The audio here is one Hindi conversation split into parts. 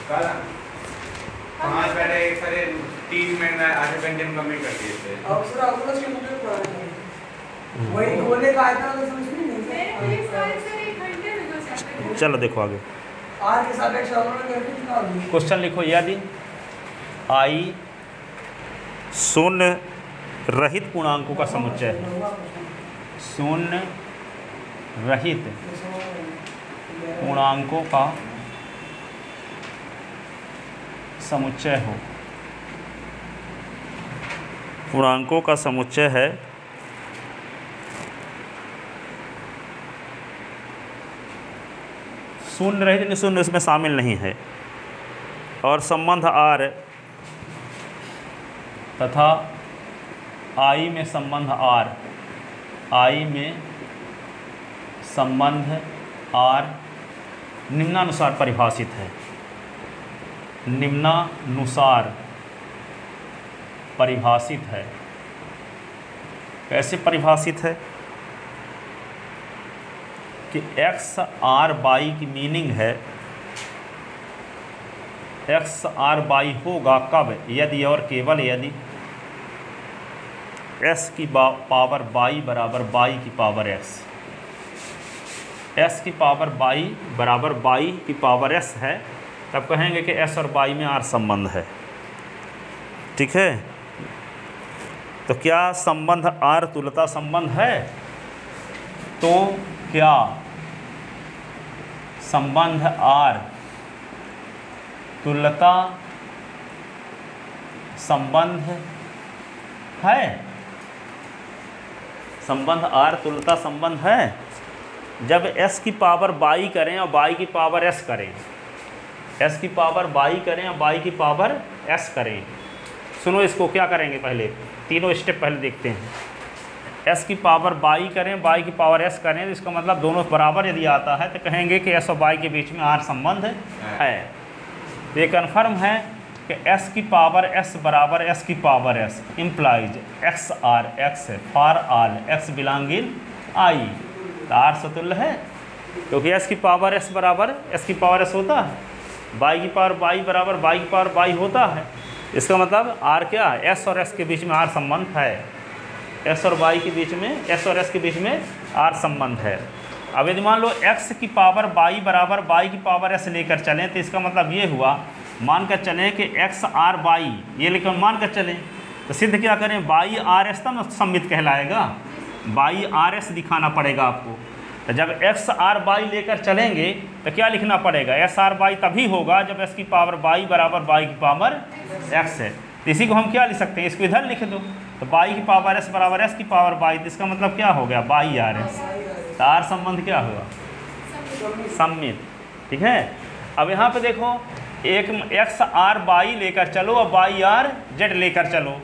कल 5 पहले सारे 3 मिनट में आधे घंटे में कमी कर दिए थे। अब सर आपको उसके मुझे पढ़ाना है वही बोले का आया था तो समझ में नहीं है। चलो देखो आगे आर के सापेक्ष अवकलन करके निकाल दो। क्वेश्चन लिखो यदि आई शून्य रहित पूर्णांकों का समुच्चय है, शून्य रहित पूर्णांकों का समुच्चय हो, पूर्णांकों का समुच्चय है शून्य रहित नहीं, शून्य उसमें शामिल नहीं है, और संबंध आर तथा आई में संबंध आर, आई में संबंध आर निम्नानुसार परिभाषित है, निम्नानुसार परिभाषित है। कैसे परिभाषित है कि एक्स आर बाई की मीनिंग है एक्स आर बाई होगा कब, यदि और केवल यदि एस की पावर बाई बराबर बाई की पावर एस, एस की पावर बाई बराबर बाई की पावर एस है, तब कहेंगे कि एस और बाई में आर संबंध है। ठीक है, तो क्या संबंध आर तुल्यता संबंध है? तो क्या संबंध आर तुल्यता संबंध है? संबंध आर तुल्यता संबंध है जब s की पावर बाई करें और बाई की पावर s करें, s की पावर बाई करें और बाई की पावर s करें। सुनो इसको क्या करेंगे, पहले तीनों स्टेप पहले देखते हैं। s की पावर बाई करें, बाई की पावर s करें, तो इसका मतलब दोनों बराबर यदि आता है तो कहेंगे कि s और बाई के बीच में आर संबंध है। तो ये कन्फर्म है कि s की पावर s बराबर s की power s implies x R x for all x belonging i, तो आर सतुल्य है क्योंकि s की पावर s बराबर s की पावर s होता है, बाई की पावर बाई बराबर बाई की पावर बाई होता है। इसका मतलब आर क्या है, s और s के बीच में आर संबंध है, s और बाई के बीच में, s और s के बीच में आर संबंध है। अब यदि मान लो x की पावर बाई बराबर बाई की पावर s लेकर चलें तो इसका मतलब ये हुआ, मान कर चलें कि x आर बाई ये लेकर मान कर चलें तो सिद्ध क्या करें, बाई आर एस तब सम्मित कहलाएगा, बाई आर एस दिखाना पड़ेगा आपको। तो जब एक्स आर बाई लेकर चलेंगे तो क्या लिखना पड़ेगा, एस आर बाई तभी होगा जब एस की पावर बाई बराबर बाई की पावर एक्स है। तो इसी को हम क्या लिख सकते हैं, इसको इधर लिख दो, तो बाई की पावर एस बराबर एस की पावर बाई, तो इसका मतलब क्या हो गया, बाई आर एस। तो आर संबंध क्या हुआ, सम्मित। ठीक है, अब यहाँ पे देखो एक एक्स आर बाई लेकर चलो और बाई आर जेड लेकर चलो।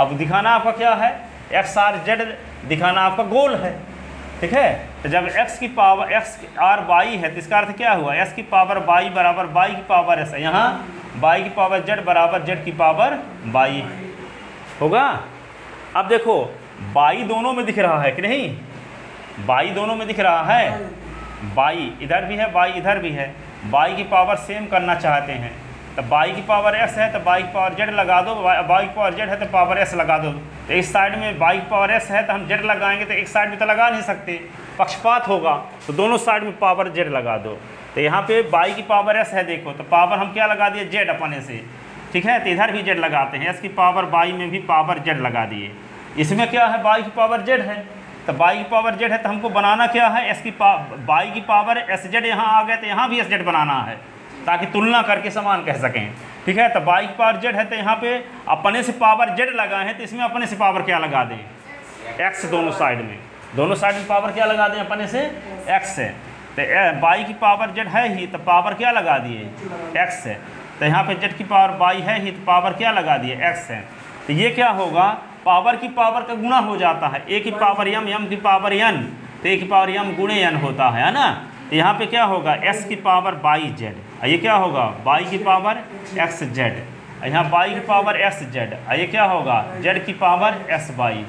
अब दिखाना आपका क्या है, एक्स आर जेड दिखाना आपका गोल है। ठीक है, तो जब x की पावर एक्स आर बाई है तो इसका अर्थ क्या हुआ, s की पावर बाई बराबर बाई की पावर एस है, यहाँ बाई की पावर जेड बराबर जेड की पावर बाई होगा। अब देखो बाई दोनों में दिख रहा है कि नहीं, बाई दोनों में दिख रहा है, बाई इधर भी है बाई इधर भी है, बाई की पावर सेम करना चाहते हैं तो बाई की पावर s है तो बाई की पावर जेड लगा दो, बाई की पावर जेड है तो पावर s लगा दो। तो इस साइड में बाई की पावर s है तो हम जेड लगाएंगे, तो एक साइड में तो लगा नहीं सकते, पक्षपात होगा, तो दोनों साइड में पावर जेड लगा दो। तो यहाँ पे बाई की पावर s है, देखो तो पावर हम क्या लगा दिए, जेड अपने से। ठीक है, तो इधर भी जेड लगाते हैं, s की पावर बाई में भी पावर जेड लगा दिए। इसमें क्या है, बाई की पावर जेड है, तो बाई की पावर जेड है तो हमको बनाना क्या है, s की बाई की पावर एस जेड यहाँ आ गए तो यहाँ भी एस जेड बनाना है ताकि तुलना करके समान कह सकें। ठीक है, तो बाई की पावर जेड है तो यहाँ पे अपने से पावर जेड लगाए हैं तो इसमें अपने से पावर क्या लगा दें, एक्स। दोनों साइड में पावर क्या लगा दें, अपने से एक्स है। तो बाई की पावर जेड है ही तो पावर क्या लगा दिए, एक्स है। तो यहाँ पे जेड की पावर बाई है ही तो पावर क्या लगा दिए, एक्स है। तो ये क्या होगा, पावर की पावर का गुणा हो जाता है, ए की पावर यम, यम की पावर एन, तो ए की पावर यम गुणे एन होता है ना। तो यहाँ पे क्या होगा, एस की पावर बाई जेड, ये क्या होगा, बाई की पावर एक्स जेड, यहाँ बाई की पावर एस जेड, ये क्या होगा, जेड की पावर एस बाई।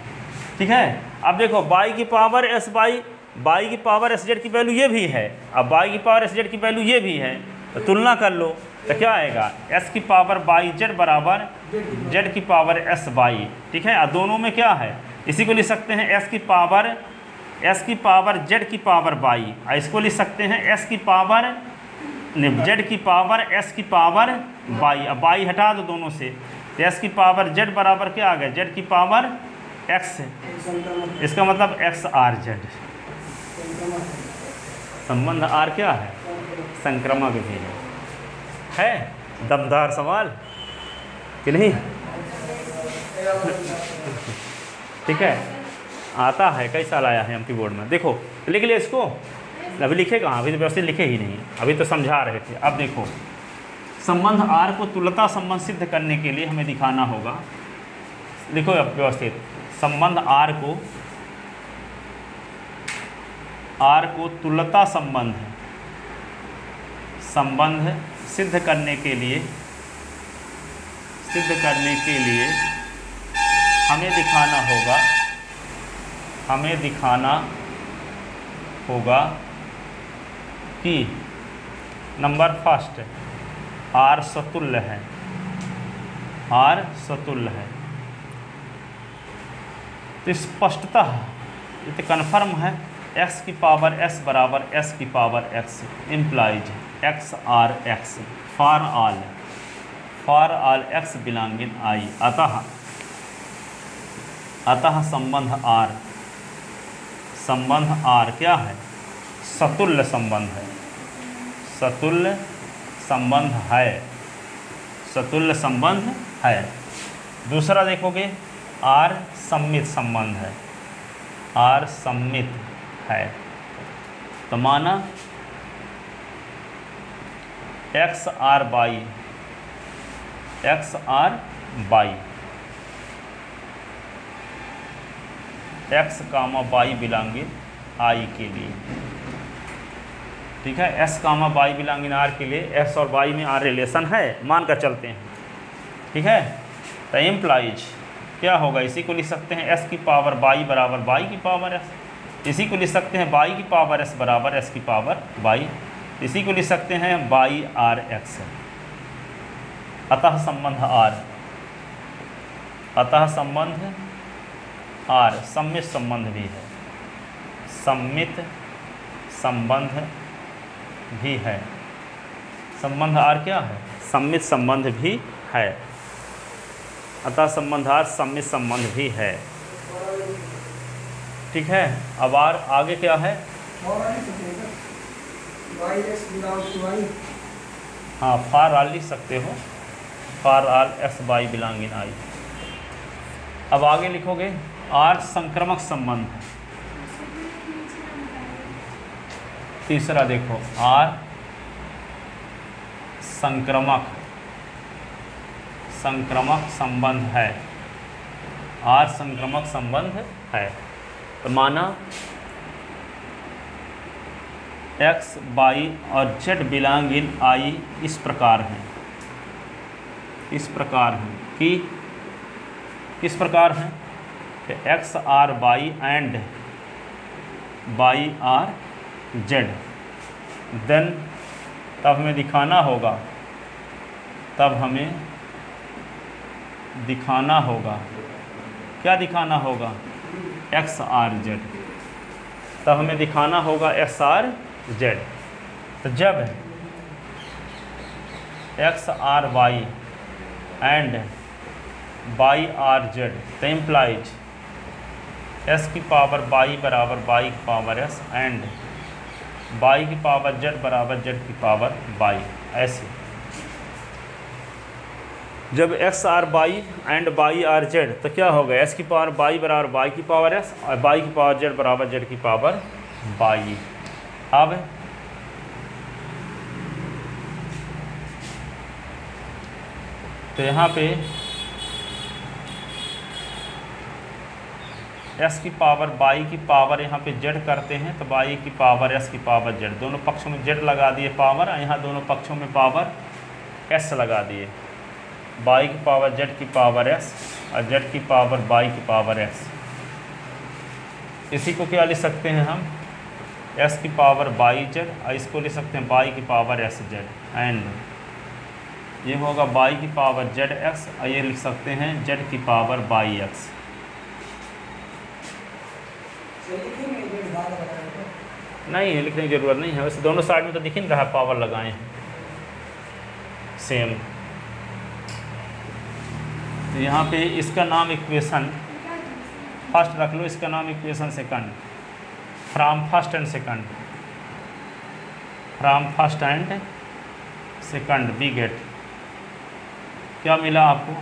ठीक है, अब देखो बाई की पावर एस बाई, बाई की पावर एस जेड की वैल्यू ये भी है, अब बाई की पावर एस जेड की वैल्यू ये भी है, तो तुलना कर लो। तो क्या आएगा एस की पावर बाई जेड बराबर जेड की पावर एस बाई, ठीक है। और दोनों में क्या है, इसी को लिख सकते हैं एस की पावर जेड की पावर बाई, और इसको लिख सकते हैं एस की पावर जेड की पावर एस की पावर बाई। अब बाई हटा दो दोनों से, तो एस की पावर जेड बराबर क्या आ गया जेड की पावर एक्स, इसका मतलब एक्स आर जेड। संबंध आर क्या है, संक्रामक भी है। दमदार सवाल कि नहीं, ठीक है। आता है, कई साल आया है एमपी बोर्ड में। देखो लिख ले इसको, अभी लिखे कहाँ, अभी तो व्यवस्थित लिखे ही नहीं, अभी तो समझा रहे थे। अब देखो संबंध आर को तुल्यता संबंध सिद्ध करने के लिए हमें दिखाना होगा, लिखो अब व्यवस्थित, संबंध आर को तुल्यता संबंध सिद्ध करने के लिए हमें दिखाना होगा कि नंबर फर्स्ट आर सतुल्य है, तो स्पष्टतः ये तो कन्फर्म है एक्स की पावर एस बराबर एस की power x implies x R x for all x belonging I. अतः संबंध आर क्या है, सतुल्य संबंध है। दूसरा देखोगे आर सम्मित है, तो माना X R by X comma by belonging I के लिए, ठीक है। S comma by belonging R के लिए एक्स और बाई में आर रिलेशन है, मान कर चलते हैं, ठीक है। तो इम्प्लाइज क्या होगा, इसी को लिख सकते हैं एस की पावर बाई बराबर बाई की पावर एस, इसी को लिख सकते हैं बाई की पावर एस बराबर एस की पावर बाई, इसी को लिख सकते हैं बाई आर एक्स। अतः संबंध आर सम्मित संबंध भी है, संबंध आर क्या है, सम्मित संबंध भी है। अतः संबंध आर सम्मित संबंध भी है, ठीक है। अब आगे क्या है, हाँ फॉर ऑल लिख सकते हो, for all x Y belonging I. अब आगे लिखोगे आर संक्रामक संबंध है। तीसरा देखो आर संक्रामक संबंध है, आर संक्रामक संबंध है। तो माना एक्स बाई और जेड बिलोंगिंग आई इस प्रकार हैं कि किस प्रकार हैं कि x R y and y R z, then तब हमें दिखाना होगा क्या दिखाना होगा, एक्स आर जेड, तब हमें दिखाना होगा एक्स आर जेड। तो जब x R Y and y R Z, तो इम्प्लाइज एस की पावर बाई बराबर बाई की पावर एस एंड बाई की पावर जेड बराबर जेड की पावर बाई। ऐसे जब x R y and y R Z, तो क्या होगा, एस की पावर बाई बराबर बाई की पावर एस और बाई की पावर जेड बराबर जेड की पावर बाई। अब तो यहाँ पे एस की पावर बाई की पावर यहाँ पे जेड करते हैं, तो बाई की पावर एस की पावर जेड, दोनों पक्षों में जेड लगा दिए पावर, यहाँ दोनों पक्षों में पावर एस लगा दिए, बाई की पावर जेड की पावर एस और जेड की पावर बाई की पावर एस। इसी को क्या लिख सकते हैं हम, एस की पावर बाई जेड और इसको लिख सकते हैं बाई की पावर एस जेड एंड ये होगा बाई की पावर जेड एक्स, और ये लिख सकते हैं जेड की पावर बाई एक्स। नहीं लिखने की ज़रूरत नहीं है, वैसे दोनों साइड में तो दिख ही नहीं रहा पावर लगाए हैं सेम। तो यहाँ पे इसका नाम इक्वेशन फर्स्ट रख लो, इसका नाम equation second, from first and second, from first and second we get, क्या मिला आपको,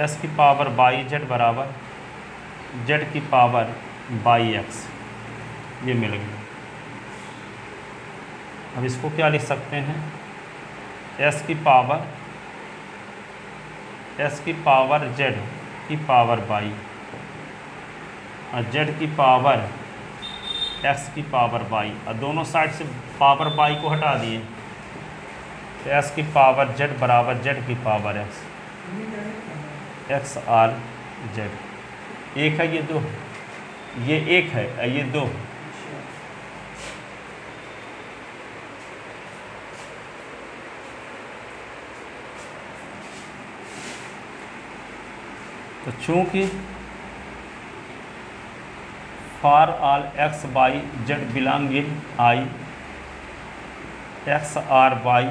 एस की पावर बाई जेड बराबर जेड की पावर बाई एक्स, ये मिल गया। अब इसको क्या लिख सकते हैं, एस की पावर जेड की पावर बाई और जेड की पावर एक्स की पावर बाई, और दोनों साइड से पावर बाई को हटा दिए, तो एस की पावर जेड बराबर जेड की power x, x are Z. एक है ये, दो है, ये एक है और ये दो है। तो चूँकि for all x y z belong in I, x R y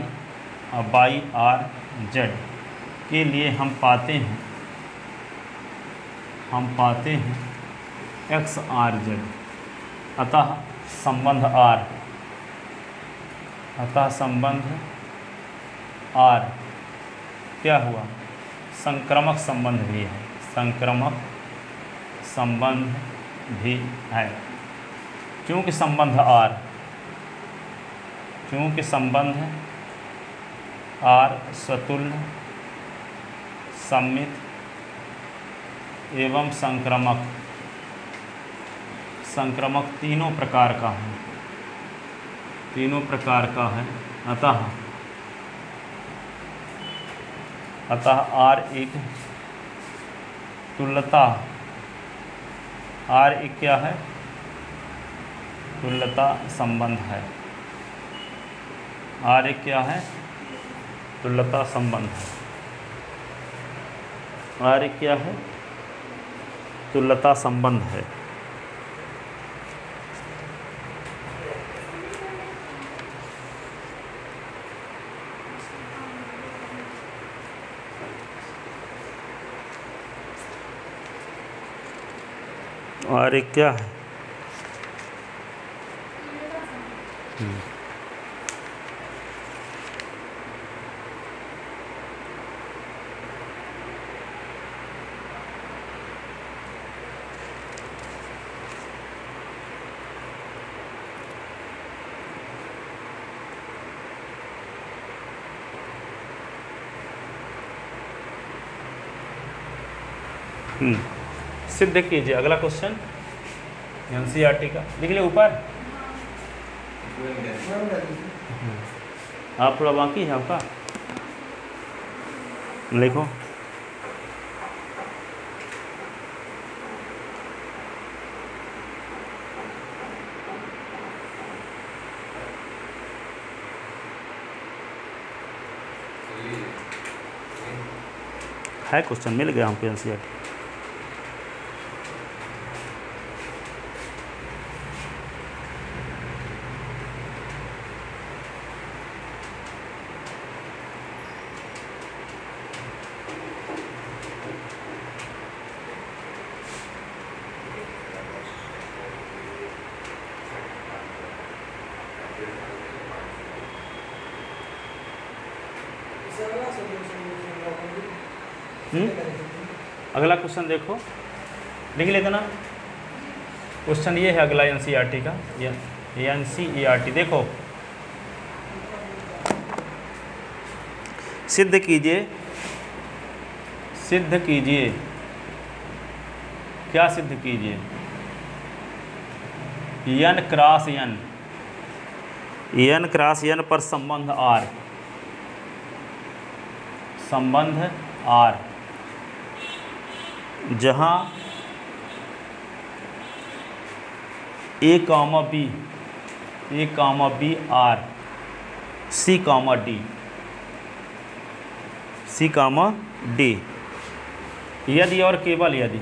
और बाई आर जेड के लिए हम पाते हैं एक्स आर जेड, अतः संबंध आर क्या हुआ, संक्रामक संबंध भी है, संक्रामक संबंध भी है। क्योंकि संबंध आर स्वतुल्य, सममित एवं संक्रामक तीनों प्रकार का है, अतः आर एक तुल्यता, आर एक क्या है, तुल्यता संबंध है, आर एक क्या है, तुल्यता संबंध है, आर एक क्या है, तुल्यता संबंध है। और एक क्या है, सिद्ध कीजिए। अगला क्वेश्चन एनसीईआरटी का लिख ले ऊपर, आप थोड़ा बाकी है आपका, लिखो। है क्वेश्चन मिल गया हमको एनसीईआरटी। अगला क्वेश्चन देखो, लिख लेते ना। क्वेश्चन ये है अगला एनसीईआरटी का, एनसीईआरटी देखो, सिद्ध कीजिए, क्या सिद्ध कीजिए, n क्रॉस n पर संबंध R, जहाँ A, B R, C, D C comma D. यदि और केवल यदि,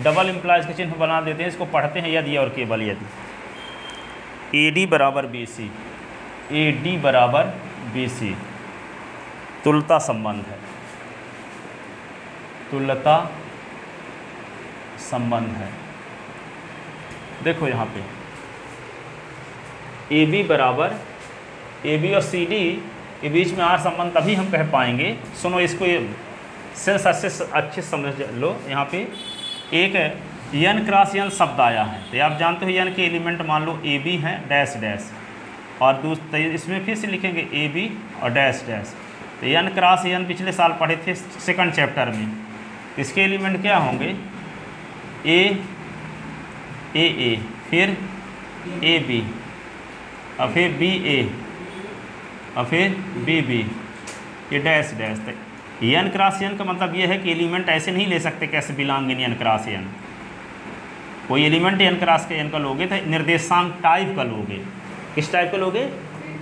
डबल इम्प्लाइज के चिन्ह बना देते हैं, इसको पढ़ते हैं यदि और केवल यदि। ए डी बराबर बी सी, ए डी बराबर बी सी, तुल्यता संबंध है, तुल्यता संबंध है। देखो यहाँ पे ए बी बराबर, ए बी और सी डी के बीच में आर संबंध तभी हम कह पाएंगे। सुनो इसको, सेंस अच्छे समझ लो। यहाँ पे एक यन क्रॉस यन शब्द आया है, तो आप जानते हो यन के एलिमेंट मान लो ए बी हैं डैश डैश, और दूसरे इसमें फिर से लिखेंगे ए बी और डैश डैश। तो यन क्रॉस यन पिछले साल पढ़े थे सेकंड चैप्टर में। इसके एलिमेंट क्या होंगे, ए फिर ए बी और फिर बी ए और फिर बी बी, ये डैश डैश। तो यन क्रॉस यन का मतलब ये है कि एलिमेंट ऐसे नहीं ले सकते कैसे बिलोंग इन यन क्रॉस यन। कोई एलिमेंट यन क्रॉस के यन का लोगे तो निर्देशांक टाइप का लोगे। किस टाइप का लोगे,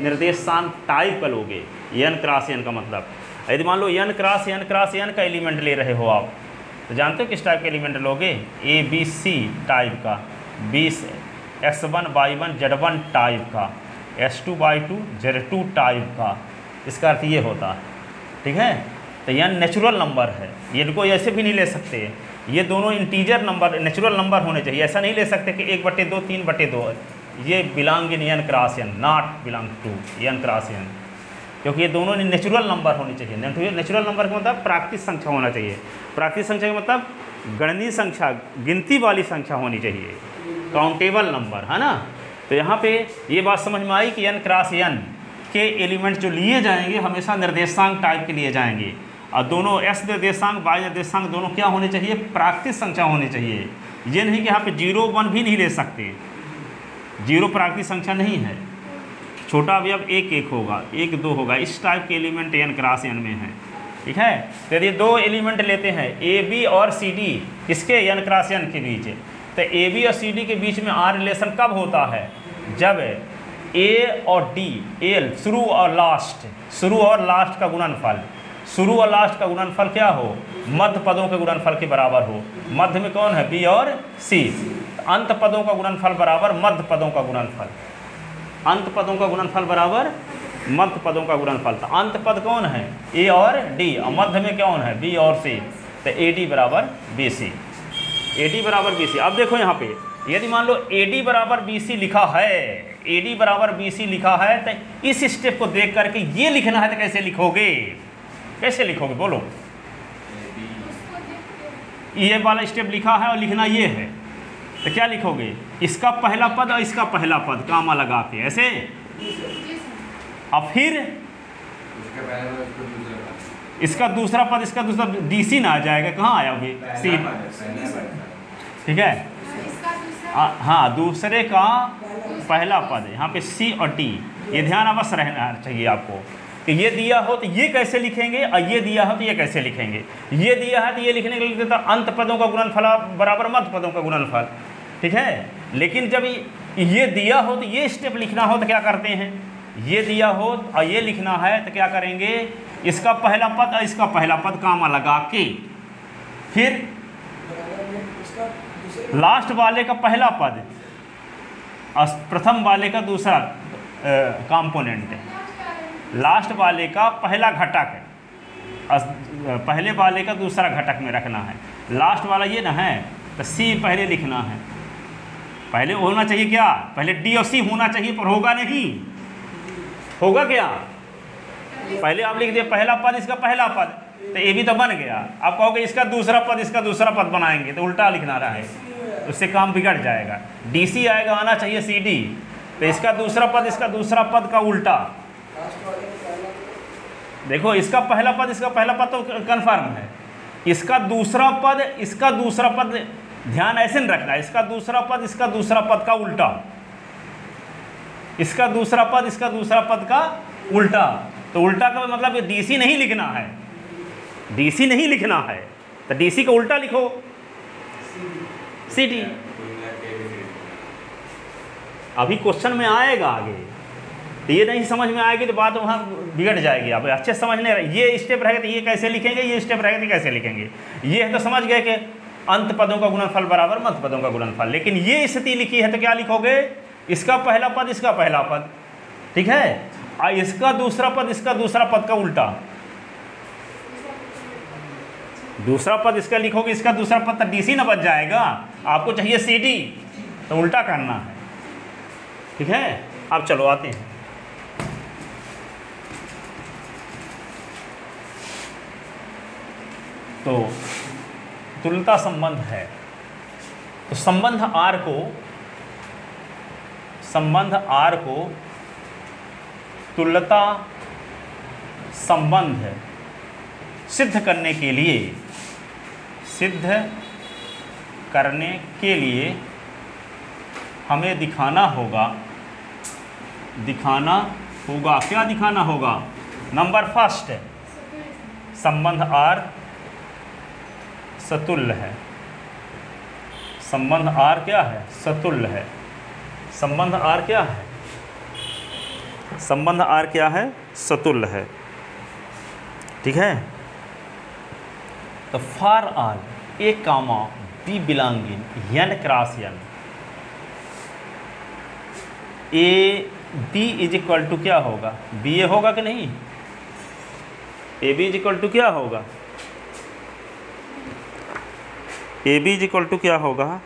निर्देशांक टाइप का लोगे यन क्रॉस यन का मतलब। यदि मान लो यन क्रॉस यन का एलिमेंट ले रहे हो आप, तो जानते हो किस टाइप का एलिमेंट लोगे, ए बी सी टाइप का, x1 y1 z1 टाइप का, s2 y2 z2 टाइप का। इसका अर्थ ये होता है, ठीक है। तो यह नेचुरल नंबर है, ये इनको ऐसे भी नहीं ले सकते, ये दोनों इंटीजर नंबर नेचुरल नंबर होने चाहिए। ऐसा नहीं ले सकते कि 1/2 3/2, ये belong in N cross N, not belong to N cross N, क्योंकि ये दोनों नेचुरल नंबर होनी चाहिए। नेचुरल नंबर का मतलब प्राकृतिक संख्या होना चाहिए। प्राकृतिक संख्या का मतलब गणनीय संख्या, गिनती वाली संख्या होनी चाहिए, काउंटेबल नंबर, है ना। तो यहाँ पे ये बात समझ में आई कि यन क्रॉस यन के एलिमेंट जो लिए जाएंगे हमेशा निर्देशांक टाइप के लिए जाएंगे, और दोनों एस निर्देशांक वाई निर्देशांक दोनों क्या होने चाहिए, प्राकृतिक संख्या होनी चाहिए। ये नहीं कि यहाँ पे 0 1 भी नहीं ले सकते, 0 प्राकृतिक संख्या नहीं है। छोटा अवयव 1 1 होगा, 1 2 होगा, इस टाइप के एलिमेंट यन क्रॉस यन में है, ठीक है। तो यदि 2 एलिमेंट लेते हैं ए बी और सी डी, किसके, यन क्रॉस यन के बीच, तो ए बी और सी डी के बीच में आर रिलेशन कब होता है, जब ए और डी, ए शुरू और लास्ट का गुणनफल, शुरू और लास्ट का गुणनफल क्या हो, मध्य पदों के गुणनफल के बराबर हो। मध्य में कौन है, बी और सी। अंत पदों का गुणनफल बराबर मध्य पदों का गुणनफल, अंत पदों का गुणनफल बराबर मध्य पदों का गुणनफल। तो अंत पद कौन है, ए और डी, और मध्य में कौन है, बी और सी। तो ए डी बराबर बी सी, ए डी बराबर बी सी। अब देखो यहाँ पे यदि मान लो ए डी बराबर बी सी लिखा है, ए डी बराबर बी सी लिखा है, तो इस स्टेप को देख करके ये लिखना है तो कैसे लिखोगे, कैसे लिखोगे बोलो। ये वाला स्टेप लिखा है और लिखना ये है, तो क्या लिखोगे, इसका पहला पद और इसका पहला पद कामा लगा के ऐसे, और फिर इसका दूसरा पद इसका दूसरा डीसी ना आ जाएगा, कहाँ आया अभी सी, ठीक है। हाँ, दूसरे का पहला पद, यहाँ पे सी और डी, ये ध्यान अवश्य रहना चाहिए आपको कि ये दिया हो तो ये कैसे लिखेंगे, और ये दिया हो तो ये कैसे लिखेंगे। ये दिया है तो ये लिखने के लिए देता अंत पदों का गुणनफल बराबर मध्य पदों का गुणनफल, ठीक है। लेकिन जब ये दिया हो तो ये स्टेप लिखना हो तो क्या करते हैं, ये दिया हो और ये लिखना है तो क्या करेंगे, इसका पहला पद और इसका पहला पद कामा लगा के, फिर लास्ट वाले का पहला पद और प्रथम वाले का दूसरा कंपोनेंट, लास्ट वाले का पहला घटक और पहले वाले का दूसरा घटक में रखना है। लास्ट वाला ये ना है तो सी पहले लिखना है, पहले होना चाहिए क्या, पहले डी और सी होना चाहिए, पर होगा नहीं, होगा क्या, पहले आप लिख दिए पहला पद इसका पहला पद, तो ये भी तो बन गया। आप कहोगे इसका दूसरा पद इसका दूसरा पद बनाएंगे तो उल्टा लिखना रहा है, उससे काम बिगड़ जाएगा। डीसी आएगा, आना चाहिए सीडी, तो इसका दूसरा पद इसका दूसरा पद का उल्टा। देखो इसका पहला पद इसका पहला पद तो कन्फर्म है, इसका दूसरा पद ध्यान ऐसे नहीं रखना, इसका दूसरा पद इसका दूसरा पद का उल्टा, इसका दूसरा पद इसका दूसरा पद का उल्टा। तो उल्टा का मतलब ये डीसी नहीं लिखना है, डीसी नहीं लिखना है, तो डीसी का उल्टा लिखो सीडी। अभी क्वेश्चन में आएगा आगे, तो ये नहीं समझ में आएगी तो बात वहाँ बिगड़ जाएगी। आप अच्छे से समझने, ये स्टेप रहेगा तो ये कैसे लिखेंगे, ये स्टेप रहेगा तो कैसे लिखेंगे। ये है तो समझ गए कि अंत पदों का गुणनफल बराबर मध्य पदों का गुणनफल। लेकिन ये स्थिति लिखी है तो क्या लिखोगे, इसका पहला पद इसका पहला पद, ठीक है, और इसका दूसरा पद इसका दूसरा पद का उल्टा। दूसरा पद इसका लिखोगे, इसका दूसरा पद तो डीसी न बच जाएगा, आपको चाहिए सीडी, तो उल्टा करना है, ठीक है। अब चलो आते हैं, तो तुल्यता संबंध है, तो संबंध आर को तुल्यता संबंध सिद्ध करने के लिए हमें दिखाना होगा, क्या दिखाना होगा। नंबर फर्स्ट, संबंध आर सतुल्य है। संबंध आर क्या है, सतुल्य है। संबंध आर क्या है, संबंध आर क्या है, सतुल्य है, ठीक है। तो for all A comma B belonging N cross N, A B is equal to क्या होगा, बी ए होगा कि नहीं, A B is equal to क्या होगा, A B is equal to क्या होगा,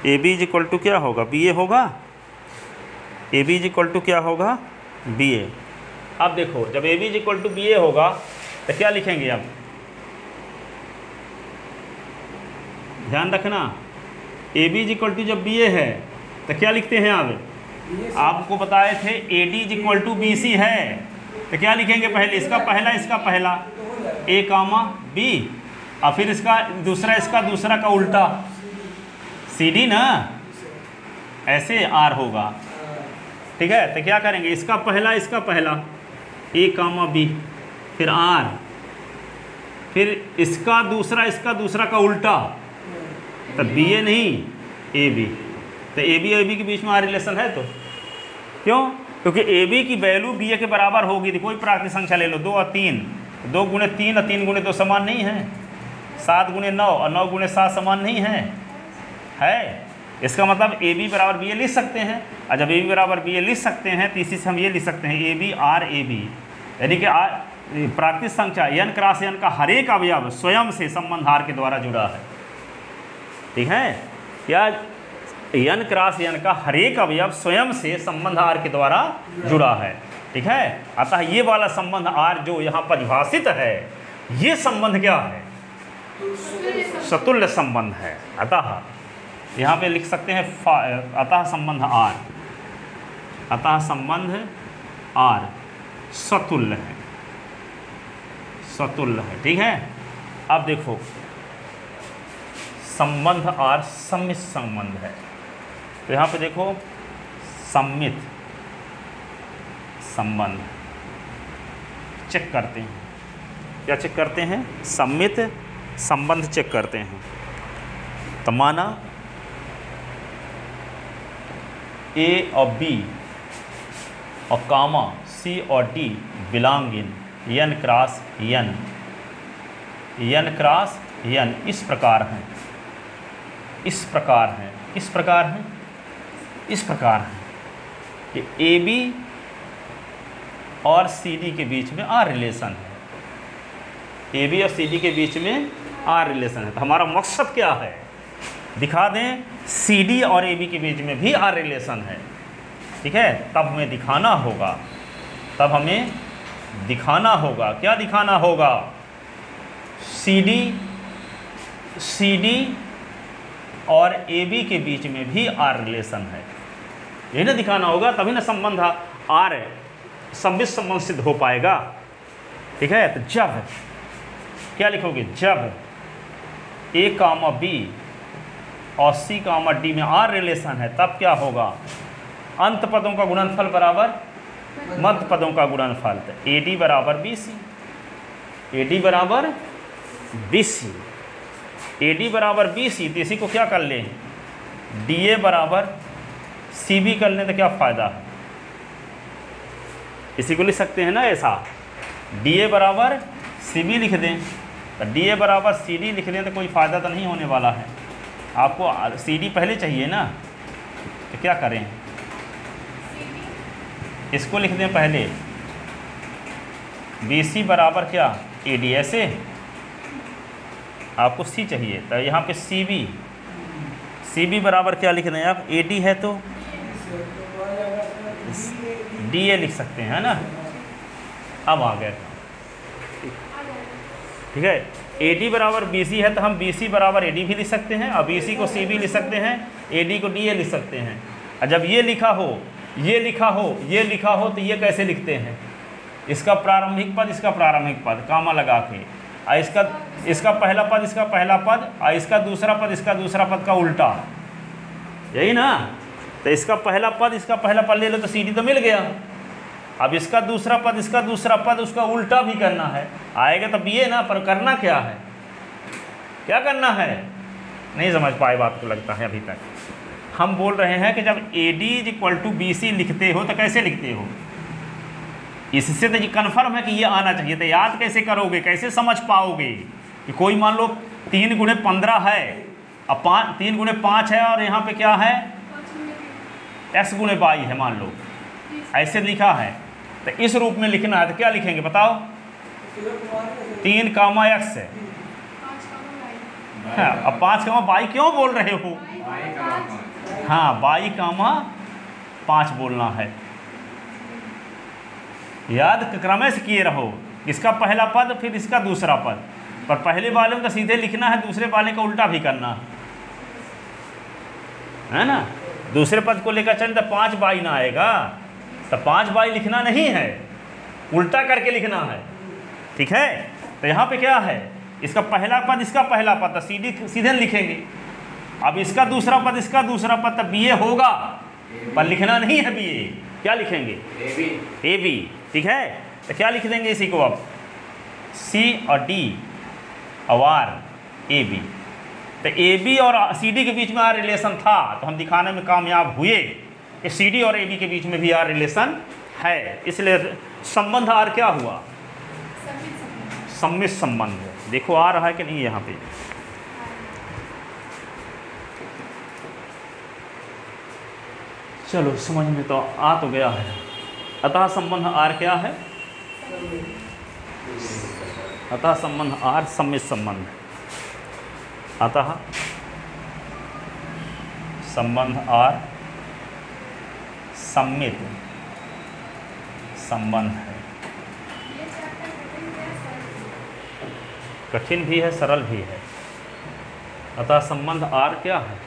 A B is equal to क्या होगा, बी ए होगा, A B is equal to क्या होगा, बी ए। अब देखो जब A B is equal to B A होगा तो क्या लिखेंगे, अब ध्यान रखना, A B is equal to जब बी ए है तो क्या लिखते हैं। अब आपको बताए थे A D is equal to B C है, तो क्या लिखेंगे, पहले इसका पहला ए कामा बी, और फिर इसका दूसरा का उल्टा सी डी ना, ऐसे आर होगा, ठीक है। तो क्या करेंगे, इसका पहला ए कामा बी, फिर आर, फिर इसका दूसरा का उल्टा, तो बी ए नहीं ए बी, तो ए बी के बीच में आर रिलेशन है। तो क्यों, क्योंकि ए बी की वैल्यू बी ए के बराबर होगी। तो कोई प्राकृतिक संख्या ले लो, 2 और 3, 2 गुणे 3 और 3 गुणे 2 समान नहीं है, 7 गुणे 9 और 9 गुणे 7 समान नहीं है। इसका मतलब ए बी बराबर बी ए लिख सकते हैं, और जब ए बी बराबर बी ए लिख सकते हैं तो इसी से हम ये लिख सकते हैं A B R A B, यानी कि प्राकृतिक संख्या n क्रॉस n का हर एक अवयव स्वयं से संबंध आर के द्वारा जुड़ा है, ठीक है। या n क्रॉस n का हर एक अवयव स्वयं से संबंध आर के द्वारा जुड़ा है, ठीक है। अतः ये वाला संबंध आर जो यहाँ परिभाषित है, ये संबंध क्या है, सतुल्य संबंध है। अतः यहाँ पे लिख सकते हैं अतः संबंध आर सतुल्य है, ठीक है। अब देखो संबंध आर सम्मित संबंध है, तो यहाँ पे देखो सम्मित संबंध चेक करते हैं, क्या चेक करते हैं, सम्मित संबंध चेक करते हैं। तो माना ए और बी और कामा सी और D belong in n cross n इस प्रकार हैं, इस प्रकार हैं कि ए बी और सी डी के बीच में आर रिलेशन है, ए बी और सी डी के बीच में आर रिलेशन है। तो हमारा मकसद क्या है, दिखा दें सी डी और ए बी के बीच में भी आर रिलेशन है, ठीक है। तब हमें दिखाना होगा, क्या दिखाना होगा, सी डी और ए बी के बीच में भी आर रिलेशन है, यही ना दिखाना होगा, तभी ना संबंध आर सम्मित संबंध सिद्ध हो पाएगा, ठीक है। तो जब क्या लिखोगे, जब ए कामा बी और सी कामा डी में आर रिलेशन है, तब क्या होगा, अंत पदों का गुणनफल बराबर मध्य पदों का गुणनफल। तो ए डी बराबर बी सी, ए डी बराबर बी सी, तो इसी को क्या कर लें, डी ए बराबर सी बी कर लें, तो क्या फ़ायदा है, इसी को लिख सकते हैं ना ऐसा, DA बराबर CB लिख दें, तो DA बराबर CD लिख दें तो कोई फ़ायदा तो नहीं होने वाला है। आपको CD पहले चाहिए ना, तो क्या करें, इसको लिख दें पहले, BC बराबर क्या AD, ऐसे आपको C चाहिए, तो यहाँ पे CB बराबर क्या लिख दें आप, AD है तो DA लिख सकते हैं, है ना। अब आ गए, ठीक है। AD बराबर BC है तो हम BC बराबर AD भी लिख सकते हैं, और BC को CB लिख सकते हैं, AD को DA लिख सकते हैं। और जब ये लिखा हो, ये लिखा हो, ये लिखा हो, तो ये कैसे लिखते हैं, इसका प्रारंभिक पद, इसका प्रारंभिक पद, कामा लगा के, और इसका पहला पद, इसका पहला पद, और इसका दूसरा पद, इसका दूसरा पद का उल्टा, यही ना। तो इसका पहला पद, इसका पहला पद ले लो तो CD तो मिल गया। अब इसका दूसरा पद, इसका दूसरा पद, उसका उल्टा भी करना है, आएगा तब ये ना, पर करना क्या है, क्या करना है, नहीं समझ पाए बात को लगता है अभी तक। हम बोल रहे हैं कि जब AD = BC लिखते हो तो कैसे लिखते हो, इससे तो ये कन्फर्म है कि ये आना चाहिए। तो याद कैसे करोगे, कैसे समझ पाओगे कि कोई मान लो 3 × 15 है, अब 3 × 5 है, और यहाँ पे क्या है S × Y है, मान लो ऐसे लिखा है, तो इस रूप में लिखना है तो क्या लिखेंगे बताओ, 3, X है, हाँ, अब 5, Y क्यों बोल रहे हो, हाँ, Y, 5 बोलना है। याद क्रम से किए रहो, इसका पहला पद फिर इसका दूसरा पद, पर पहले वाले में तो सीधे लिखना है, दूसरे वाले का उल्टा भी करना है ना। दूसरे पद को लेकर चल तो 5Y ना आएगा, तो 5Y लिखना नहीं है, उल्टा करके लिखना है, ठीक है। तो यहाँ पे क्या है, इसका पहला पद, इसका पहला पद, तो CD सीधे लिखेंगे। अब इसका दूसरा पद, इसका दूसरा पद, तो BA होगा, पर लिखना नहीं है BA, क्या लिखेंगे AB, ठीक है। तो क्या लिख देंगे इसी को, अब C और D और AB, तो AB और CD के बीच में R रिलेशन था, तो हम दिखाने में कामयाब हुए कि CD और AB के बीच में भी R रिलेशन है, इसलिए संबंध R क्या हुआ, सम्मिश्र संबंध। देखो आ रहा है कि नहीं यहाँ पे, चलो समझ में तो आ तो गया है। अतः संबंध R क्या है, अतः संबंध R सम्मिश्र संबंध, अतः संबंध R सम्मिश्र संबंध है। कठिन भी है, सरल भी है। अतः संबंध R क्या है,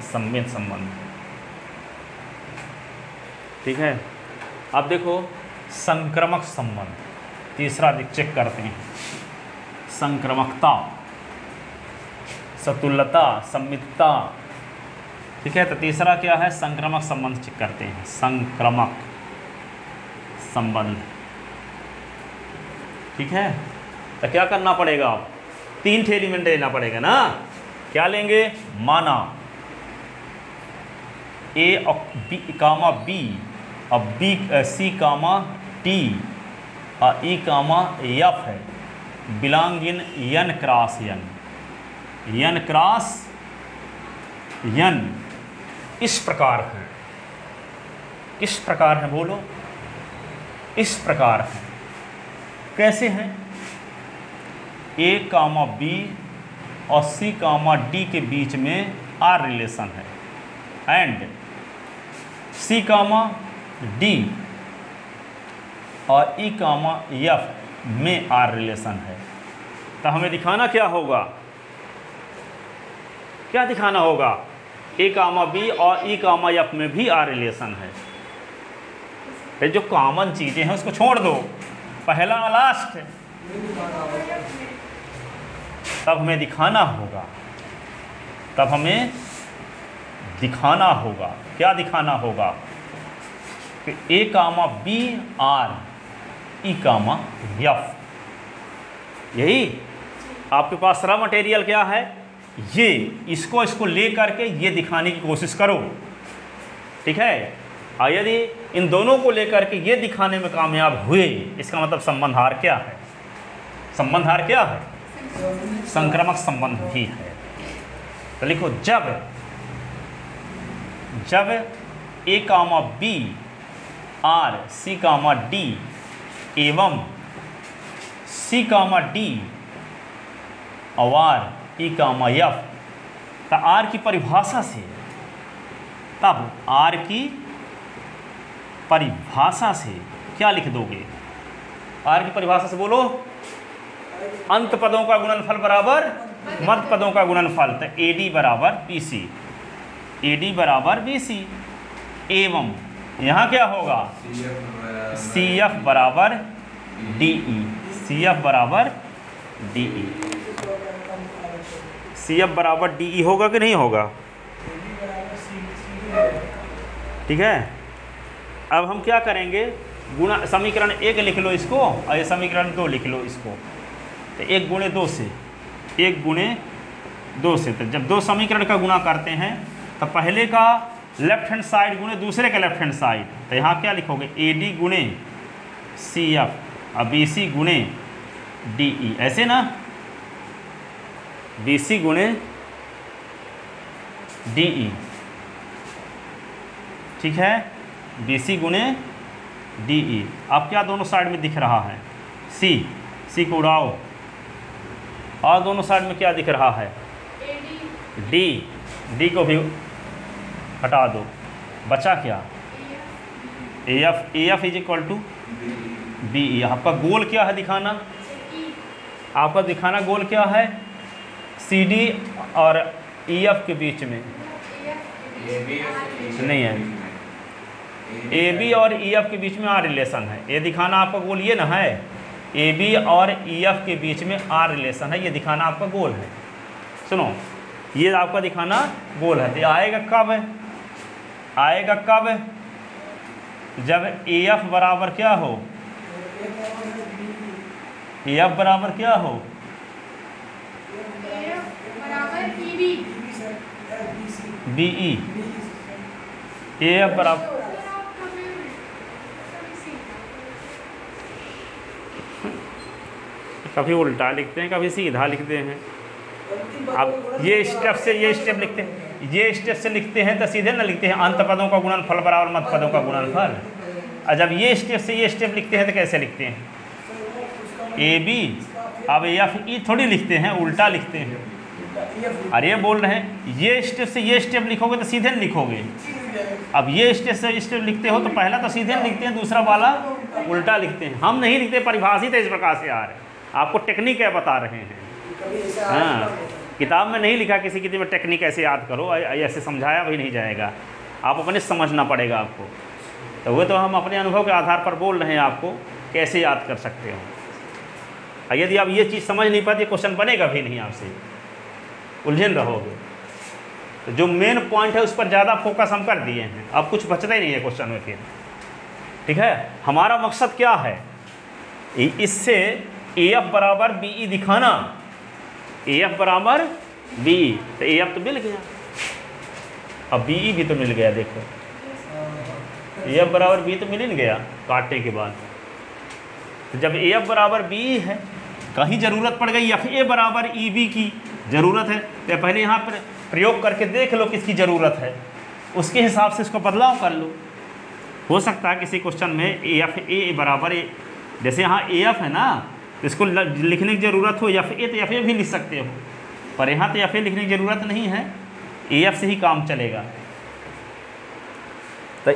सम्मिश्र संबंध, ठीक है। अब देखो संक्रमक संबंध, तीसरा चेक करते हैं, संक्रमकता, सतुल्यता, सम्मितता, ठीक है। तो तीसरा क्या है, संक्रमक संबंध चेक करते हैं, संक्रमक संबंध, ठीक है। तो क्या करना पड़ेगा, आप 3 एलिमेंट लेना पड़ेगा ना, क्या लेंगे, माना A और B, B और B, C, D और E, F है, belong in N cross N, N cross N, इस प्रकार है, किस प्रकार है बोलो, इस प्रकार है। कैसे हैं, A, B और C, D के बीच में R रिलेशन है, एंड C, D और E, F में R रिलेशन है। तो हमें दिखाना क्या होगा, क्या दिखाना होगा, A, B और E, F में भी R रिलेशन है। ये जो कॉमन चीज़ें हैं उसको छोड़ दो, पहला लास्ट, तब हमें दिखाना होगा, तब हमें दिखाना होगा, क्या दिखाना होगा कि A, B R E, F, यही आपके पास रॉ मटेरियल क्या है, ये इसको ले करके ये दिखाने की कोशिश करो, ठीक है। और यदि इन दोनों को लेकर के ये दिखाने में कामयाब हुए, इसका मतलब संबंध आर क्या है? संबंध आर क्या है? संक्रामक संबंध भी है। तो लिखो जब ए comma B R C comma D एवं सी कामा डी और ई कामा एफ, तो आर की परिभाषा से, तब आर की परिभाषा से क्या लिख दोगे? आर की परिभाषा से बोलो, अंत पदों का गुणनफल बराबर मध्य पदों का गुणनफल। तो AD बराबर BC, AD बराबर BC एवं यहाँ क्या होगा? CF बराबर DE, CF बराबर DE, CF बराबर DE होगा कि नहीं होगा? ठीक है। अब हम क्या करेंगे, गुणा समीकरण 1 लिख लो इसको और ये समीकरण 2 लिख लो इसको। तो 1 गुणे 2 से, 1 गुणे 2 से, तो जब दो समीकरण का गुणा करते हैं तो पहले का लेफ्ट हैंड साइड गुणे दूसरे का लेफ्ट हैंड साइड। तो यहाँ क्या लिखोगे? AD गुणे CF और BC गुणे DE, ऐसे ना, BC गुणे DE, ठीक है, BC गुणे DE। अब क्या दोनों साइड में दिख रहा है? C को उड़ाओ, और दोनों साइड में क्या दिख रहा है? D को भी हटा दो, बचा क्या? AF is equal to BE। आपका गोल क्या है दिखाना? आपका दिखाना गोल क्या है? CD और EF के बीच में नहीं है, AB और EF के बीच में आर रिलेशन है, ये दिखाना आपका गोल ये ना है। AB और EF के बीच में आर रिलेशन है, ये दिखाना आपका गोल है। सुनो, ये आपका दिखाना गोल है। तो आएगा कब? आएगा कब? जब AF बराबर क्या हो? AF बराबर क्या हो? BE। AF बराबर, कभी उल्टा लिखते हैं, कभी सीधा लिखते हैं। अब ये स्टेप से ये स्टेप लिखते हैं, ये स्टेप से लिखते हैं तो सीधे ना लिखते हैं अंत पदों का गुणनफल बराबर मध्य पदों का गुणनफल। और जब ये स्टेप से ये स्टेप लिखते हैं तो कैसे लिखते हैं? AB अब FE थोड़ी लिखते हैं, उल्टा लिखते हैं। और ये बोल रहे हैं ये स्टेप से ये स्टेप लिखोगे तो सीधे लिखोगे। अब ये स्टेप से स्टेप लिखते हो तो पहला तो सीधे लिखते हैं, दूसरा वाला उल्टा लिखते हैं। हम नहीं लिखते, परिभाषित है इस प्रकार से आ रहे, आपको टेक्निक है बता रहे हैं। हाँ, किताब में नहीं लिखा किसी किताब में टेक्निक ऐसे याद करो, ऐसे समझाया भी नहीं जाएगा, आप अपने समझना पड़ेगा आपको। तो वो तो हम अपने अनुभव के आधार पर बोल रहे हैं आपको कैसे याद कर सकते हो। यदि आप ये चीज़ समझ नहीं पाते, क्वेश्चन बनेगा भी नहीं, आपसे उलझन रहोगे। तो जो मेन पॉइंट है उस पर ज़्यादा फोकस हम कर दिए हैं, अब कुछ बचता ही नहीं है क्वेश्चन में फिर। ठीक है, हमारा मकसद क्या है? इससे AF बराबर BE दिखाना, AF बराबर BE। तो AF तो मिल गया, अब BE भी तो मिल गया। देखो AF बराबर BE तो मिल ही गया काटने के बाद। तो जब AF बराबर BE है, कहीं ज़रूरत पड़ गई FA बराबर EB की ज़रूरत है, तो पहले यहाँ पर प्रयोग करके देख लो किसकी ज़रूरत है, उसके हिसाब से इसको बदलाव कर लो। हो सकता है किसी क्वेश्चन में FA बराबर, जैसे यहाँ AF है ना, तो इसको लिखने की ज़रूरत हो FA तो FA भी लिख सकते हो, पर यहाँ तो FA लिखने की ज़रूरत नहीं है, AF से ही काम चलेगा। तो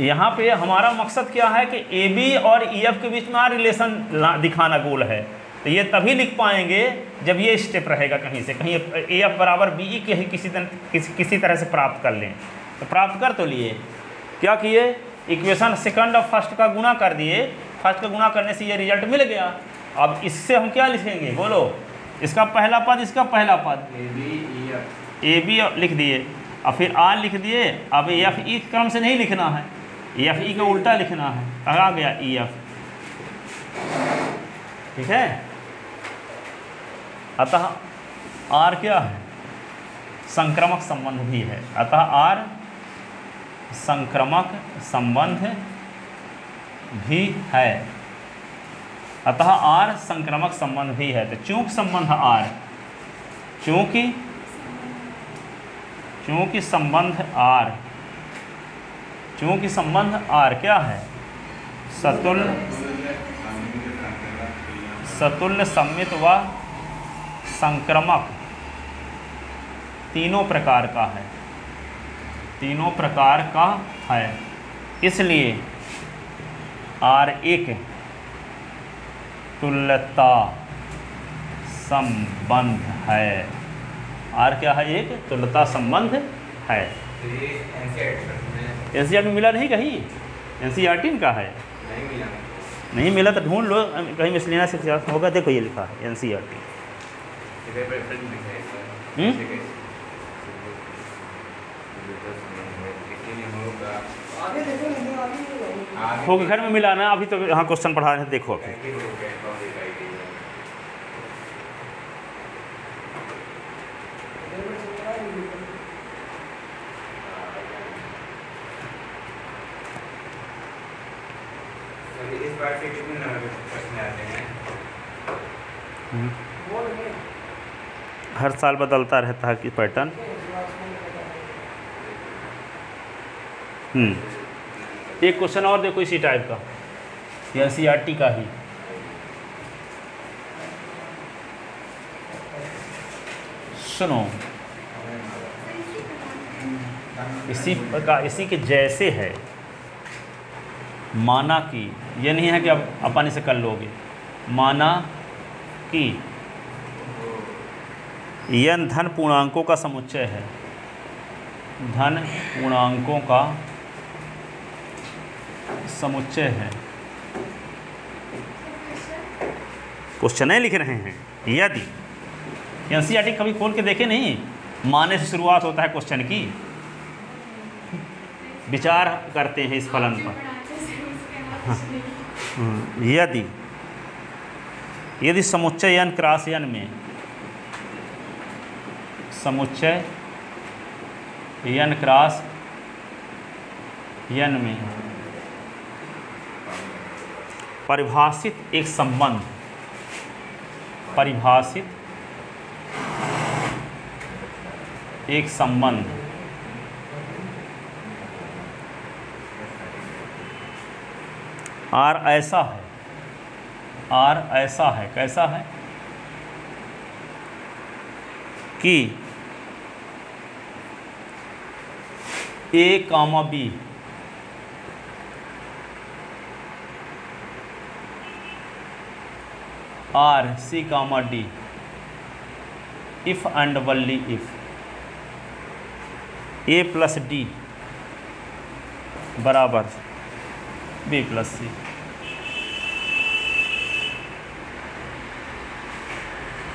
यहाँ पे हमारा मकसद क्या है कि AB और EF के बीच में आ रिलेशन दिखाना गोल है। तो ये तभी लिख पाएंगे जब ये स्टेप रहेगा कहीं से, कहीं AF बराबर BE के ही किसी तरह से प्राप्त कर लें। तो प्राप्त कर तो लिए, क्या किए? इक्वेशन सेकंड और फर्स्ट का गुणा कर दिए, फर्स्ट का गुणा करने से ये रिजल्ट मिल गया। अब इससे हम क्या लिखेंगे बोलो? इसका पहला पद, इसका पहला पद, AB लिख दिए और फिर R लिख दिए। अब FE क्रम से नहीं लिखना है, FE का उल्टा लिखना है, आ गया EF। ठीक है, अतः R क्या है? संक्रामक संबंध भी है। अतः R संक्रामक संबंध भी है। अतः आर संक्रामक संबंध भी है। तो चूंकि संबंध आर, चूंकि संबंध आर क्या है? सतुल्य सम्मित व संक्रामक तीनों प्रकार का है, इसलिए आर एक तुल्यता संबंध है। आर क्या है? एक तुल्यता संबंध है। एनसीईआरटी में मिला नहीं कहीं? एनसीईआरटी का है? नहीं मिला तो ढूंढ लो कहीं, मिसलिना से होगा। देखो ये लिखा है एनसीईआरटी। आगे देखो नहीं, आगे होगा घर में मिलाना। अभी तो यहाँ क्वेश्चन पढ़ा रहे हैं, देखो अभी। इस बार से कितने नंबर प्रश्न आते हैं? हर साल बदलता रहता है कि पैटर्न। एक क्वेश्चन और देखो इसी टाइप का, एनसीईआरटी का ही। सुनो, इसी प्रकार, इसी के जैसे है। माना कि, ये नहीं है कि अब आसानी से कर लोगे। माना कि यन धन पूर्णांकों का समुच्चय है। धन पूर्णांकों का समुच्चय है। क्वेश्चन लिख रहे हैं। यदि एनसीईआरटी कभी खोल के देखे नहीं? माने से शुरुआत होता है क्वेश्चन की, विचार करते हैं इस फलन पर। यदि समुच्चय n क्रॉस n में, समुच्चय n क्रॉस n में परिभाषित एक संबंध, परिभाषित एक संबंध आर ऐसा है, आर ऐसा है, कैसा है कि A comma B R C comma D if and only if A plus D बराबर बी प्लस सी।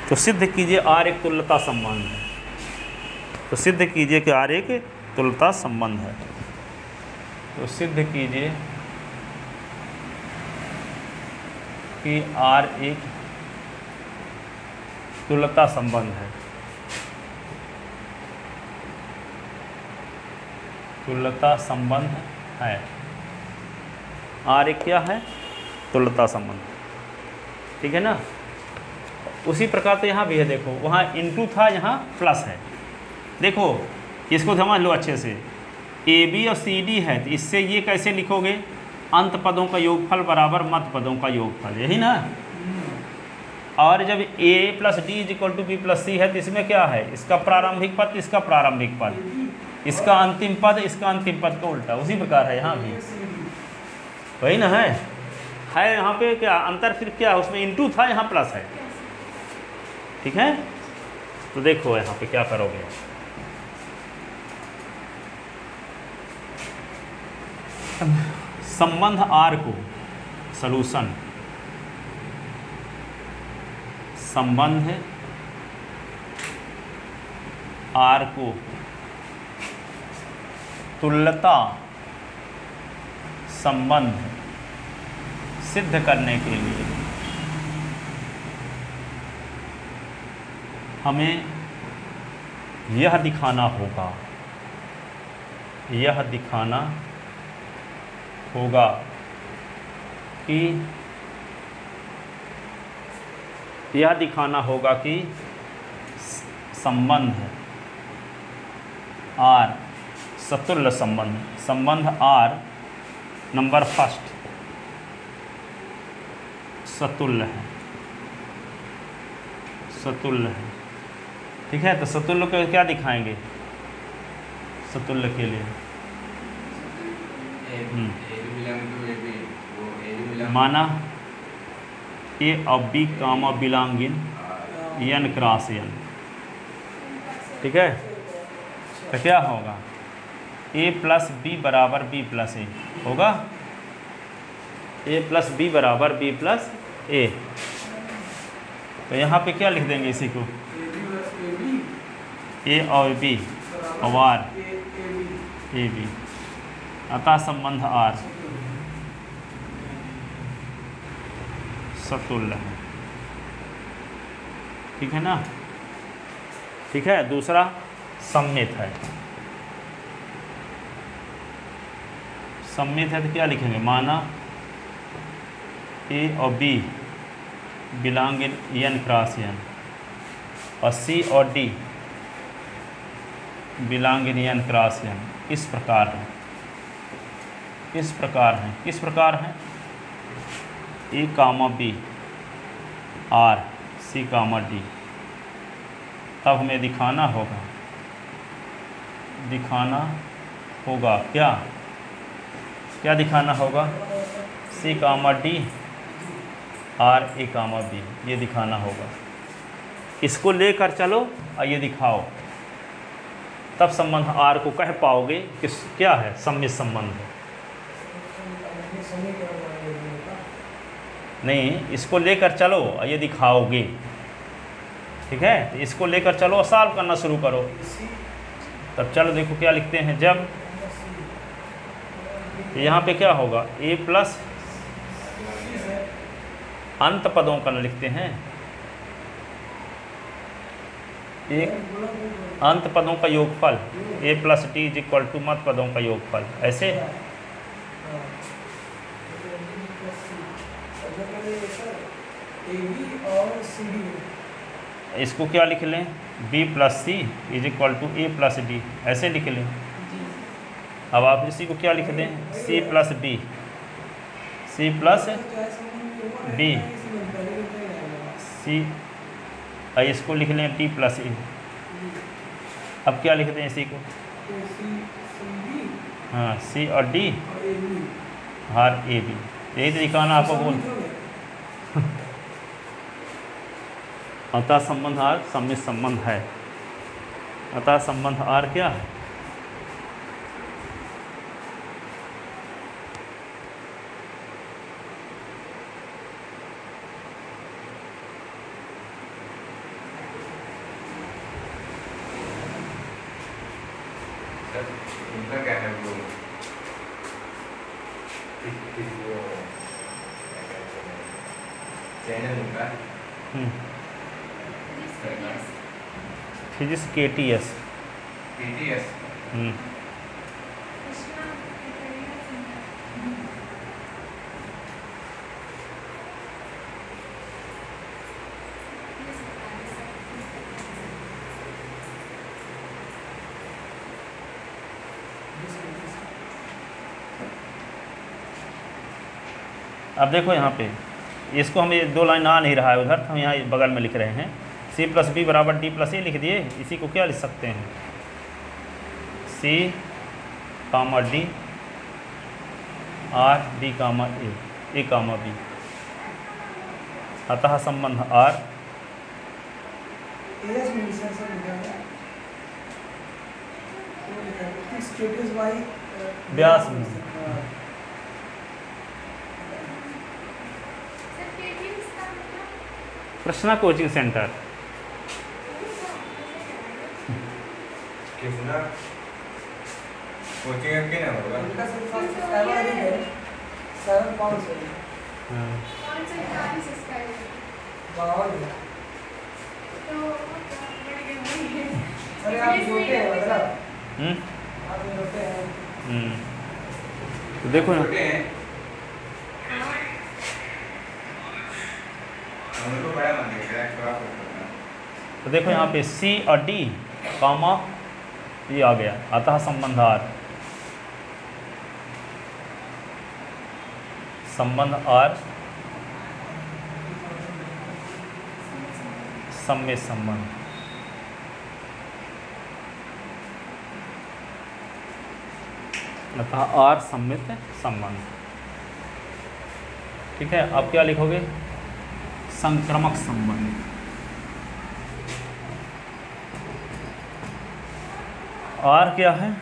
तो सिद्ध कीजिए आर एक तुल्यता संबंध है। तो सिद्ध कीजिए कि आर एक तुल्यता संबंध है। तो सिद्ध कीजिए कि आर एक तुल्यता संबंध है। तुल्यता संबंध है। आर एक क्या है? तुल्यता संबंध। ठीक है ना? उसी प्रकार तो यहाँ भी है। देखो वहाँ इनटू था, यहाँ प्लस है। देखो इसको समझ लो अच्छे से। ए बी और सी डी है, तो इससे ये कैसे लिखोगे? अंत पदों का योगफल बराबर मध्य पदों का योगफल, यही ना? और जब A plus D is equal to B plus C है, तो इसमें क्या है? इसका प्रारंभिक पद, इसका प्रारंभिक पद, इसका अंतिम पद, इसका अंतिम पद का उल्टा। उसी प्रकार है यहाँ भी, वही ना है यहाँ पे क्या अंतर? फिर क्या उसमें इनटू था, यहाँ प्लस है। ठीक है? तो देखो यहाँ पे क्या करोगे। संबंध आर को, सॉल्यूशन, संबंध आर को तुल्यता संबंध सिद्ध करने के लिए हमें यह दिखाना होगा यह दिखाना होगा कि संबंध R सतुल्य संबंध R नंबर फर्स्ट सतुल्य है। ठीक है, तो सतुल्य को क्या दिखाएंगे? सतुल्य के लिए माना A और B कामा बिलोंगिंग n क्रॉस n। ठीक है, तो क्या होगा? A प्लस बी बराबर B प्लस ए होगा। A प्लस बी बराबर B प्लस ए। तो यहाँ पे क्या लिख देंगे इसी को? A और B और ए बी, अतः संबंध R सतुल्य है। ठीक है ना? ठीक है, दूसरा सममित है। सममित है तो क्या लिखेंगे? माना A और B belong in n cross n और C और D belong in n cross n। इस प्रकार है। किस प्रकार है? A comma B R C comma D। तब हमें दिखाना होगा क्या दिखाना होगा? C comma D R A comma B, ये दिखाना होगा। इसको लेकर चलो और ये दिखाओ, तब संबंध R को कह पाओगे कि क्या है? सम्मित संबंध है। नहीं, इसको लेकर चलो और ये दिखाओगे। ठीक है, तो इसको लेकर चलो और सॉल्व करना शुरू करो। तब चलो देखो क्या लिखते हैं। जब यहाँ पे क्या होगा? A प्लस अंत पदों का लिखते हैं, एक अंत पदों का योगफल A plus D is equal to मध्य पदों का योगफल। ऐसे इसको क्या लिख लें? B plus C is equal to A plus D, ऐसे लिख लें। अब आप इसी को क्या लिख दें? C plus B, C plus B, C, इसको लिख लें T प्लस A। अब क्या लिख दें इसी को? हाँ, C और D और A B। यही तो दिखाना आपको बोल। अतः संबंध R सम्मित संबंध है। अतः संबंध R क्या है? उनका क्या है? वो चैनल उनका फिजिक्स KTS। अब देखो यहाँ पे, इसको हम ये दो लाइन आ नहीं रहा है उधर, तो हम यहाँ बगल में लिख रहे हैं। C प्लस B बराबर D प्लस ए लिख दिए। इसी को क्या लिख सकते हैं? C comma D R D comma A comma B। अतः संबंध R व्यास में Krishna coaching centre. Krishna coaching आपके ना होगा? अरे आप छोटे हैं मतलब, आप छोटे हैं। तो देखो ना, छोटे हैं, हमको बड़ा मान लिया थोड़ा सा। तो देखो यहाँ पे सी और डी कामा ये आ गया, अतः संबंध आर, संबंध आर सम्मित संबंध। अतः आर सम्मित संबंध। ठीक है, अब क्या लिखोगे? संक्रमक संबंध। आर क्या है?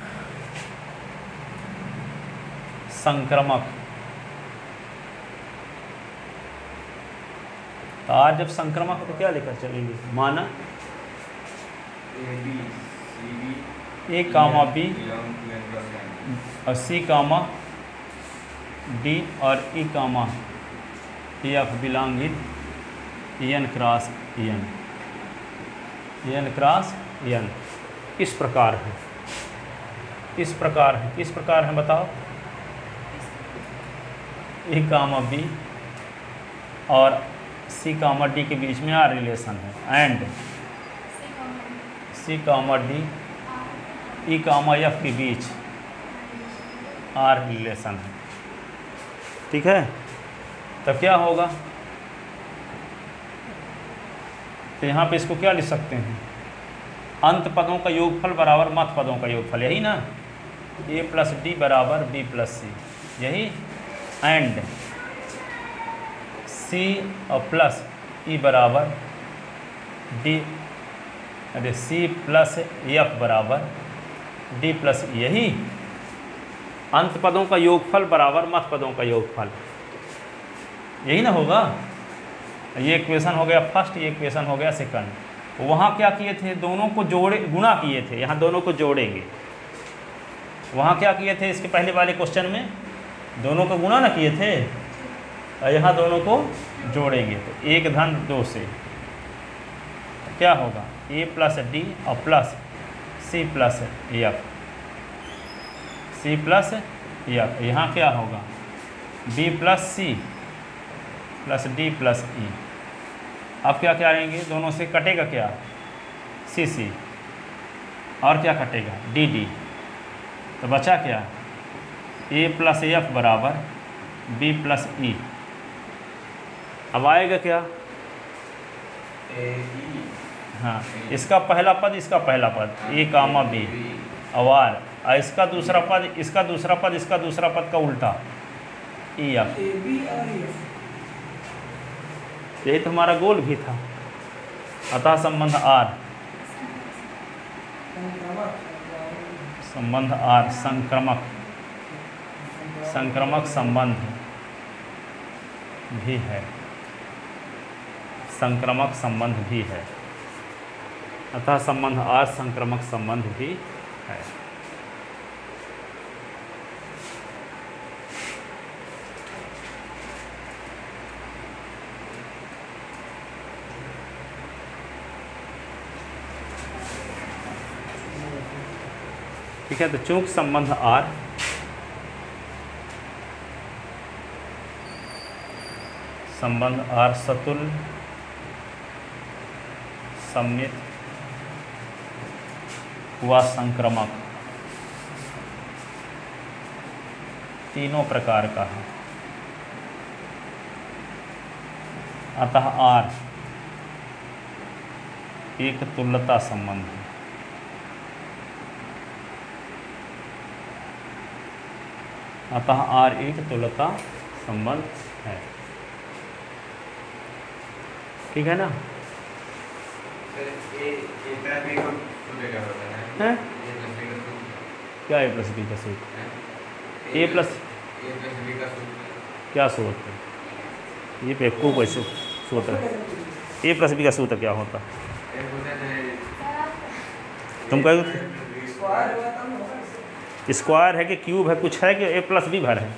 संक्रमक। तो आर जब संक्रमक है तो क्या लेकर चलेंगे? माना ए कामा बी और सी कामा डी और E comma F belonging N cross N, N cross N. किस प्रकार है? किस प्रकार है? किस प्रकार है बताओ? ए कामा बी और सी कामा डी के बीच में आर रिलेशन है, and C comma D E comma F के बीच आर रिलेशन है। ठीक है, तब क्या होगा? तो यहाँ पे इसको क्या लिख सकते हैं? अंत पदों का योगफल बराबर मध्य पदों का योगफल, यही ना? ए प्लस डी बराबर बी प्लस सी, यही। एंड सी और प्लस ई बराबर डी, अरे सी प्लस एफ बराबर डी प्लस ई, यही। अंत पदों का योगफल बराबर मध्य पदों का योगफल, यही ना होगा? ये इक्वेशन हो गया फर्स्ट, ये इक्वेशन हो गया सेकंड। वहाँ क्या किए थे? दोनों को जोड़े, गुणा किए थे। यहाँ दोनों को जोड़ेंगे। वहाँ क्या किए थे? इसके पहले वाले क्वेश्चन में दोनों को गुणा ना किए थे, और यहाँ दोनों को जोड़ेंगे। तो एक धन दो से तो क्या होगा? ए प्लस डी और plus C plus F, C plus F. यहाँ क्या होगा? B plus C plus D plus E. अब क्या करेंगे? दोनों से कटेगा क्या? सी सी, और क्या कटेगा? D D. तो बचा क्या? ए प्लस एफ बराबर बी प्लस ई। अब आएगा क्या? हाँ, इसका पहला पद, इसका पहला पद, ए कामा बी, और इसका दूसरा पद, इसका दूसरा पद, इसका दूसरा पद का उल्टा, ई एफ। यही तो हमारा गोल भी था। अतः संबंध आर, संबंध आर संक्रमक, संक्रमक संबंध भी है, संक्रमक संबंध भी है। अतः संबंध आर संक्रमक संबंध भी है। ठीक है, तो चूंकि संबंध आर सतुल्य, सम्मित व संक्रमक तीनों प्रकार का है, अतः आर एक तुल्यता संबंध है। अतः आर एक तुल्यता संबंध है। ठीक है ना? हैं? क्या ए प्लस बी का सूत्र? ए प्लस क्या सूत्र है? ये बेवकूफ़ कोई सूत्र है। ए प्लस बी का सूत्र क्या होता? तुम कहो स्क्वायर है कि क्यूब है, कुछ है कि ए प्लस बी भर है?